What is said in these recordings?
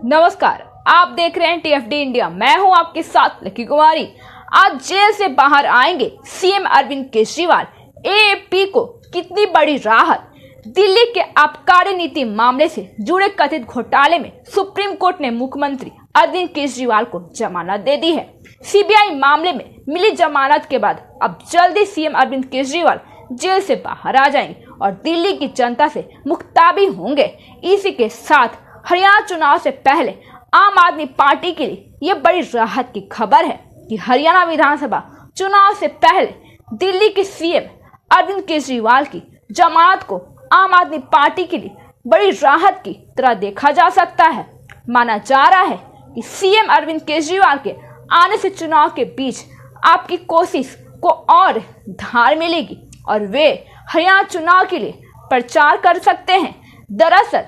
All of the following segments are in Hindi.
नमस्कार, आप देख रहे हैं टीएफडी इंडिया। मैं हूं आपके साथ लकी कुमारी। आज जेल से बाहर आएंगे सीएम अरविंद केजरीवाल। एएपी को कितनी बड़ी राहत। दिल्ली के आबकारी नीति मामले से जुड़े कथित घोटाले में सुप्रीम कोर्ट ने मुख्यमंत्री अरविंद केजरीवाल को जमानत दे दी है। सीबीआई मामले में मिली जमानत के बाद अब जल्दी सीएम अरविंद केजरीवाल जेल से बाहर आ जाएंगे और दिल्ली की जनता से मुख्ताबी होंगे। इसी के साथ हरियाणा चुनाव से पहले आम आदमी पार्टी के लिए ये बड़ी राहत की खबर है कि हरियाणा विधानसभा चुनाव से पहले दिल्ली के सीएम अरविंद केजरीवाल की जमानत को आम आदमी पार्टी के लिए बड़ी राहत की तरह देखा जा सकता है। माना जा रहा है कि सीएम अरविंद केजरीवाल के आने से चुनाव के बीच आपकी कोशिश को और धार मिलेगी और वे हरियाणा चुनाव के लिए प्रचार कर सकते हैं। दरअसल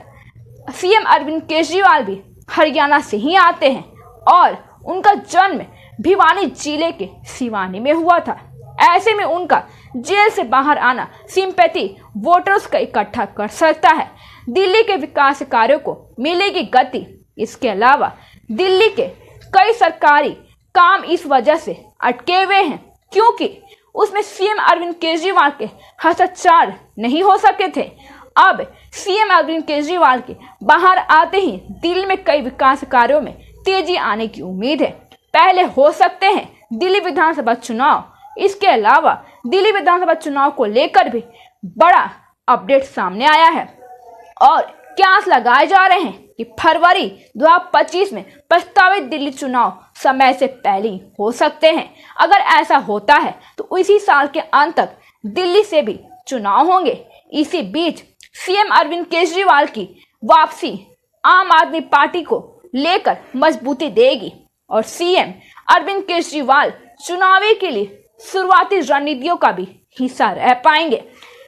सीएम अरविंद केजरीवाल भी हरियाणा से ही आते हैं और उनका जन्म भिवानी जिले के सिवानी में हुआ था। ऐसे में उनका जेल से बाहर आना सिंपैथी वोटर्स का इकट्ठा कर सकता है। दिल्ली के विकास कार्यों को मिलेगी गति। इसके अलावा दिल्ली के कई सरकारी काम इस वजह से अटके हुए हैं क्योंकि उसमें सीएम अरविंद केजरीवाल के हस्ताक्षर नहीं हो सके थे। अब सीएम अरविंद केजरीवाल के बाहर आते ही दिल्ली में कई विकास कार्यों में तेजी आने की उम्मीद है। पहले हो सकते हैं दिल्ली विधानसभा चुनाव। इसके अलावा दिल्ली विधानसभा चुनाव को लेकर भी बड़ा अपडेट सामने आया है और कयास लगाए जा रहे हैं कि फरवरी 2025 में प्रस्तावित दिल्ली चुनाव समय से पहले ही हो सकते हैं। अगर ऐसा होता है तो इसी साल के अंत तक दिल्ली से भी चुनाव होंगे। इसी बीच सीएम अरविंद केजरीवाल की वापसी आम आदमी पार्टी को लेकर मजबूती देगी और सीएम अरविंद केजरीवाल चुनावी के लिए शुरुआती रणनीतियों का भी हिस्सा रह पाएंगे।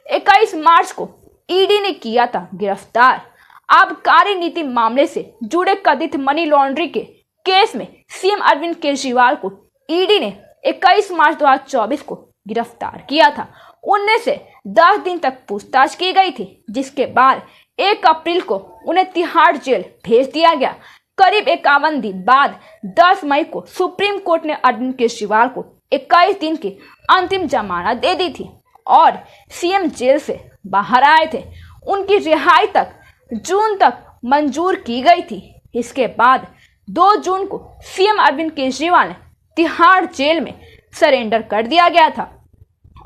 21 मार्च को ईडी ने किया था गिरफ्तार। आबकारी नीति मामले से जुड़े कथित मनी लॉन्ड्रिंग के केस में सीएम अरविंद केजरीवाल को ईडी ने 21 मार्च 2024 को गिरफ्तार किया था। उनमें से 10 दिन तक पूछताछ की गई थी, जिसके बाद 1 अप्रैल को उन्हें तिहाड़ जेल भेज दिया गया। करीब 51 दिन बाद 10 मई को सुप्रीम कोर्ट ने अरविंद केजरीवाल को 21 दिन की अंतिम जमानत दे दी थी और सीएम जेल से बाहर आए थे। उनकी रिहाई तक जून तक मंजूर की गई थी। इसके बाद 2 जून को सीएम अरविंद केजरीवाल ने तिहाड़ जेल में सरेंडर कर दिया गया था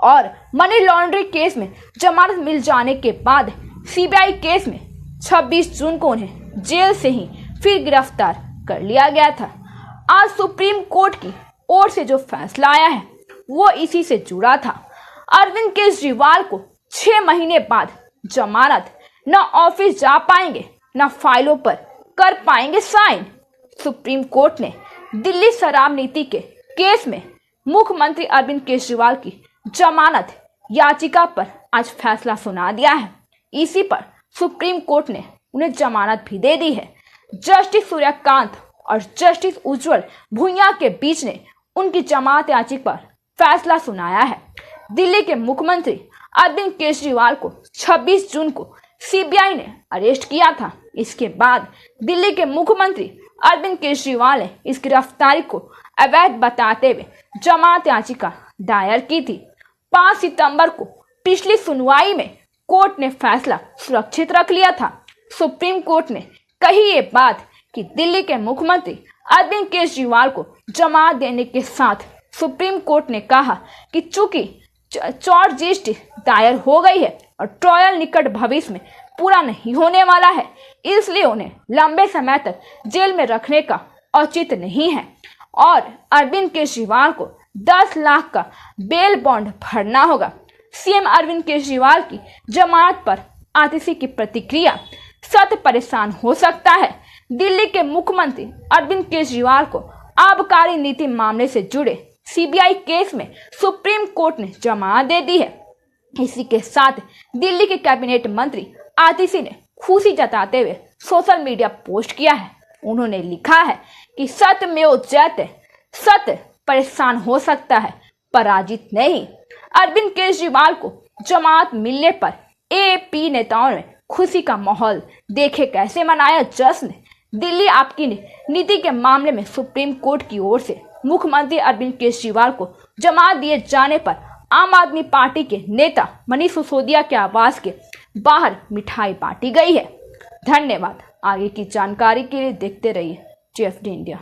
और मनी लॉन्ड्रिंग केस में जमानत मिल जाने के बाद सीबीआई केस में 26 जून को उन्हें जेल से ही फिर गिरफ्तार कर लिया गया था। आज सुप्रीम कोर्ट की ओर से जो फैसला आया है वो इसी से जुड़ा था। अरविंद केजरीवाल को 6 महीने बाद जमानत। न ऑफिस जा पाएंगे न फाइलों पर कर पाएंगे साइन। सुप्रीम कोर्ट ने दिल्ली शराब नीति के केस में मुख्यमंत्री अरविंद केजरीवाल की जमानत याचिका पर आज फैसला सुना दिया है। इसी पर सुप्रीम कोर्ट ने उन्हें जमानत भी दे दी है। जस्टिस सूर्यकांत और जस्टिस उज्जवल भुइयां के बीच ने उनकी जमानत याचिका पर फैसला सुनाया है। दिल्ली के मुख्यमंत्री अरविंद केजरीवाल को 26 जून को सीबीआई ने अरेस्ट किया था। इसके बाद दिल्ली के मुख्यमंत्री अरविंद केजरीवाल ने इस गिरफ्तारी को अवैध बताते हुए जमानत याचिका दायर की थी। 5 सितंबर को पिछली सुनवाई में कोर्ट ने फैसला सुरक्षित रख लिया था। सुप्रीम कोर्ट ने कही ये बात कि दिल्ली के मुख्यमंत्री अरविंद केजरीवाल को जमानत देने के साथ सुप्रीम कोर्ट ने कहा कि चूंकि चार्जशीट दायर हो गई है और ट्रायल निकट भविष्य में पूरा नहीं होने वाला है, इसलिए उन्हें लंबे समय तक जेल में रखने का औचित्य नहीं है और अरविंद केजरीवाल को 10 लाख का बेल बॉन्ड भरना होगा। सीएम अरविंद केजरीवाल की जमानत पर आतिशी की प्रतिक्रिया। सत्य परेशान हो सकता है। दिल्ली के मुख्यमंत्री अरविंद केजरीवाल को आबकारी नीति मामले से जुड़े सीबीआई केस में सुप्रीम कोर्ट ने जमानत दे दी है। इसी के साथ दिल्ली के कैबिनेट मंत्री आतिशी ने खुशी जताते हुए सोशल मीडिया पोस्ट किया है। उन्होंने लिखा है कि सत्यमेव जयते। सत्य परेशान हो सकता है, पराजित नहीं। अरविंद केजरीवाल को जमानत मिलने पर एएपी नेताओं ने खुशी का माहौल देखे कैसे मनाया जश्न। दिल्ली आपकी नीति के मामले में सुप्रीम कोर्ट की ओर से मुख्यमंत्री अरविंद केजरीवाल को जमानत दिए जाने पर आम आदमी पार्टी के नेता मनीष सिसोदिया के आवास के बाहर मिठाई बांटी गई है। धन्यवाद। आगे की जानकारी के लिए देखते रहिए TFD इंडिया।